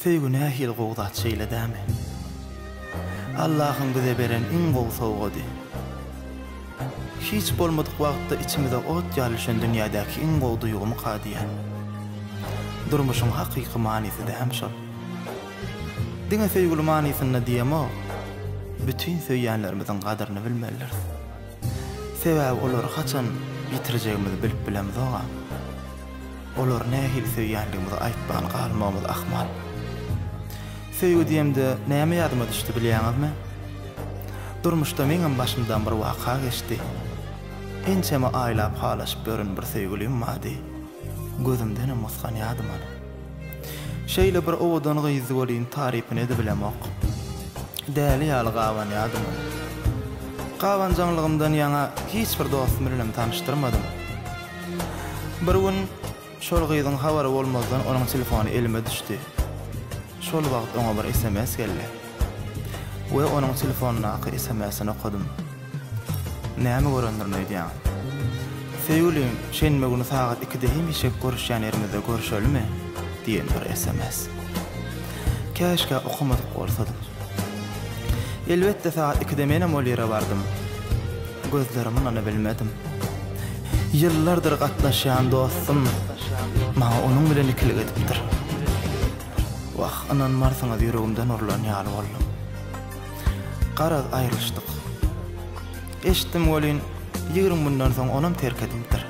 Feýgü nähil gowdat şeýle dämi? Allahyň bize beren iň gowy sowgady. Hiç bolmadyk wagtda içimizde ot ýalyşan dünýädäki iň gowy duýgumy kadiýan. Durmuşyň hakyky manysy däm şol. Diňe feýgüli manisyny diýemo, bütün söýýänlerimiziň gadaryny bilmeliler. Sebäbi olar haçan bitirjegimizi bilip bilemiz oga. Olar nähil söýýänligimizi aýtbagyny galmamyz ahmal. Feýgü diýemde näme ýadyma düşdi bilýäňizmi? Durmuşda meňem başymdan bir waka geçdi. Ençeme aýlap halaşyp görün bir söýgülim mady. Gözümden muskan ýadyma. Şeýle bir owadan gyzy bolýan tarypyny edip bilemok. Däli ýaly gawan ýadyma. Gawan jaňlygymdan ýaňa hiç bir dostum bilen tanışdyrmadym. Bir gün şol gyzyň habary bolmazdan onuň telefony elime düşdi. Şol wagt oňa bir SMS geldi. We onuň telefonunaky SMS-ni okudum. Näme görendirni diýär. Feýulim, şenme güni saat 2-de hemişe görüşýän yerimizde görüşelmi? diýen bir SMS. Käşke okumadyk bolsady. Elbetde saat 2-de menem ol ýere bardym. Gözlerimi ony bilmedim. Ýyllardyr gatnaşýan dostum, maňa onuň bilen ikilik edipdir. Wah, anan marsaňa ýüregimden urlan ýaly boldum. Garaz aýrylyşdyk. Eşitdim bolýan 20 günden soň onam terk edipdir.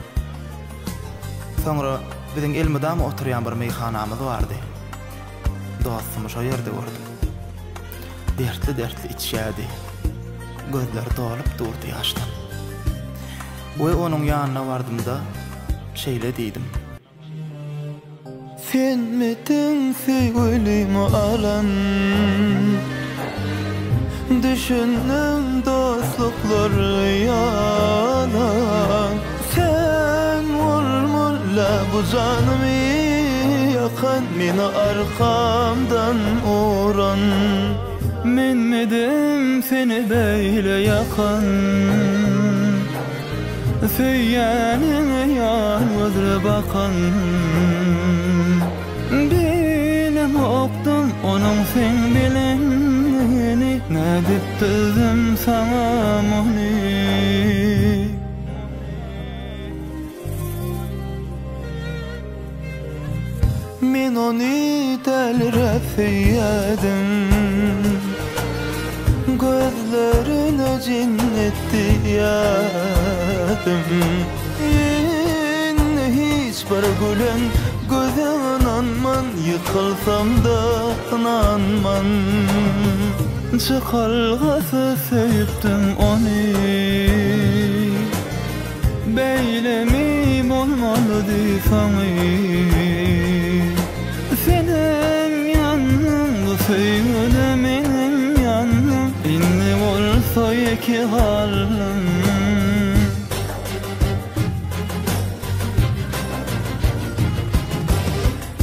Soňra biziň elmedäme oturýan bir meýhanamyz bardy. Dostumy şo ýerde gördüm. Dertli içýärdi. Gözleri dolup durdy ýaşdan. We onuň ýanyna bardym-da şeýle diýdim. Sen mitin feýgülimi alan, düşündüm dostlukları yalan. Sen olmurla bu canımı yakan, meni arkamdan uğran. Men midim seni beýle yakan, söýýänime ýalňyz bakan. Bilim okdum onuň sen bilenini, nädip düzdüm saňa muhni. Men ony delrep söýýädim, gözlerine cinnet diýädim. Hiç bir gülen gözüme inanman, yıkılsam da inanman. Çıkalgasy söýüpdim ony, beýlemi bolmaly saňy. Senem ýannym, söýgüle menem ýannym, inni bolsa eki galym.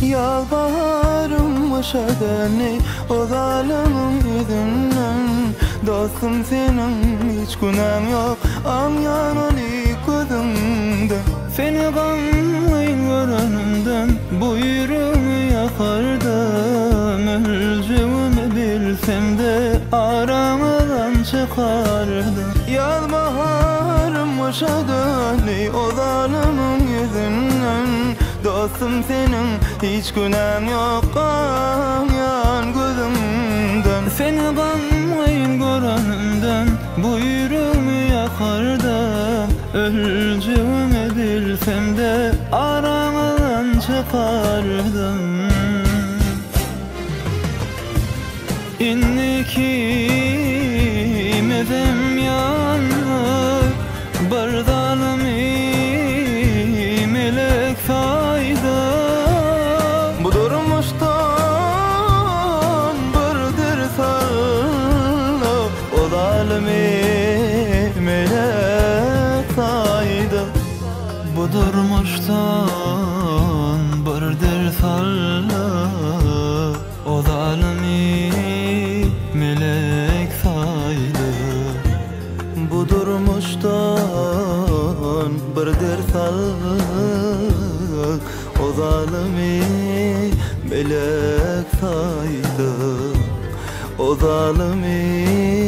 Yalvarırım şadani o zalimin yüzünden. Dostum senin hiç günahın yok, anyan onu gözümde. Seni gamlayın görenimden, bu yüreğimi yakardım. Öleceğimi bilsem de aramdan çıkardım. Yalvarırım şadani o zalimin yüzünden. Dostum senin hiç günahın yok, anyan gözümden. Seni gamlayın görenimden, bu yüreğimi yakardım. Öleceğimi bilsem de aramdan çıkardım. İnnikimizim yanır, bir zalimi melek saydı. Bu durmuştan birdir sarlı, o zalimi melek saydı. Bu durmuştan birdir sarlı, o zalimi melek saydı. Bu durmuştan birdir sarlı, o zalimi melek saydım o zalimi